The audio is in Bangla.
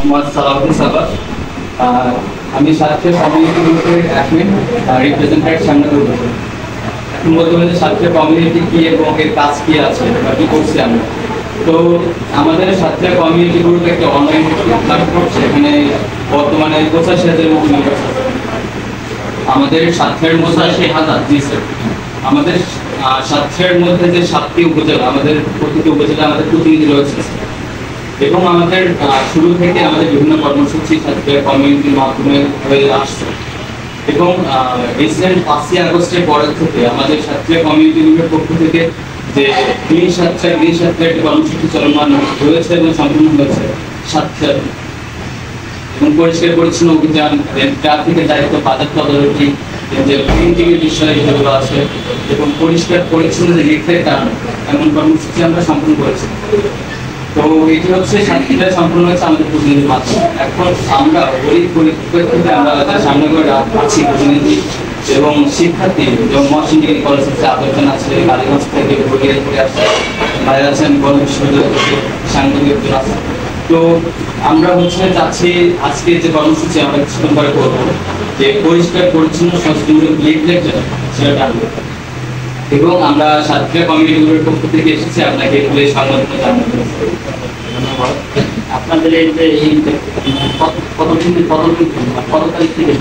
মোহাম্মদ সালাউদ্দিন সাবা। আমি সাতক্ষীরা কমিউনিটি গ্রুপের অ্যাডমিন রিপ্রেজেন্টেটিভ সামনে করবো। এখন বলতে হবে যে সাতক্ষীরা কমিউনিটি কি এবং এর কাজ কি আছে বা কি করছি আমরা। তো আমাদের সাতক্ষীরা কমিউনিটি গ্রুপ একটা অনলাইন প্ল্যাটফর্ম, সেখানে বর্তমানে 85,000 মতো মেম্বার আছে। আমাদের সাতক্ষীরার মধ্যে 80,000, জি স্যার। আমাদের সাতক্ষীরার মধ্যে যে 7টি উপজেলা, আমাদের প্রতিটি উপজেলা আমাদের প্রতিনিধি রয়েছে এবং আমাদের শুরু থেকে আমাদের বিভিন্ন কর্মসূচি সাতক্ষীরা কমিউনিটির মাধ্যমে হয়ে আসছে এবং রিসেন্ট 5ই আগস্টের পরের থেকে আমাদের সাতক্ষীরা কমিউনিটি গ্রুপের পক্ষ থেকে যে গ্রিন সাতক্ষীরা একটি কর্মসূচি চলমান রয়েছে এবং সম্পূর্ণ হয়েছে সাতক্ষীরা এবং পরিষ্কার পরিচ্ছন্ন অভিযান, ট্রাফিকের দায়িত্ব, বাজার তদারকি, যে প্রিন্টিং এর বিষয় যেগুলো আছে এবং পরিষ্কার পরিচ্ছন্ন যে লিফলেট টানানো, এমন কর্মসূচি আমরা সম্পূর্ণ করেছি। তো এটি হচ্ছে সাতক্ষীরায় সম্পূর্ণ হচ্ছে আমাদের প্রতিনিধির মাধ্যমে। এখন আমরা ওই পরিপ্রেক্ষিতে আমরা সামনে করে আছি প্রতিনিধি এবং শিক্ষার্থী এবং মহসিন ডিগ্রি কলেজ থেকে আবেদন আছে, কালীগঞ্জ থেকে বরিয়াল থেকে আসছে, বাইরে আছেন বন বিশ্ববিদ্যালয় থেকে সাংবাদিক আছে। তো আমরা হচ্ছে চাচ্ছি আজকে যে কর্মসূচি আমরা কিছুক্ষণ পরে করবো, যে পরিষ্কার পরিচ্ছন্ন সচেতনমূলক লিফলেট সেটা টানবো এবং আমরা সাতক্ষীরা কমিউনিটি গ্রুপের পক্ষ থেকে এসেছি আপনাকে একটু এই সংবাদটা জানাতে। ধন্যবাদ। আপনাদের এই কত তারিখ থেকে?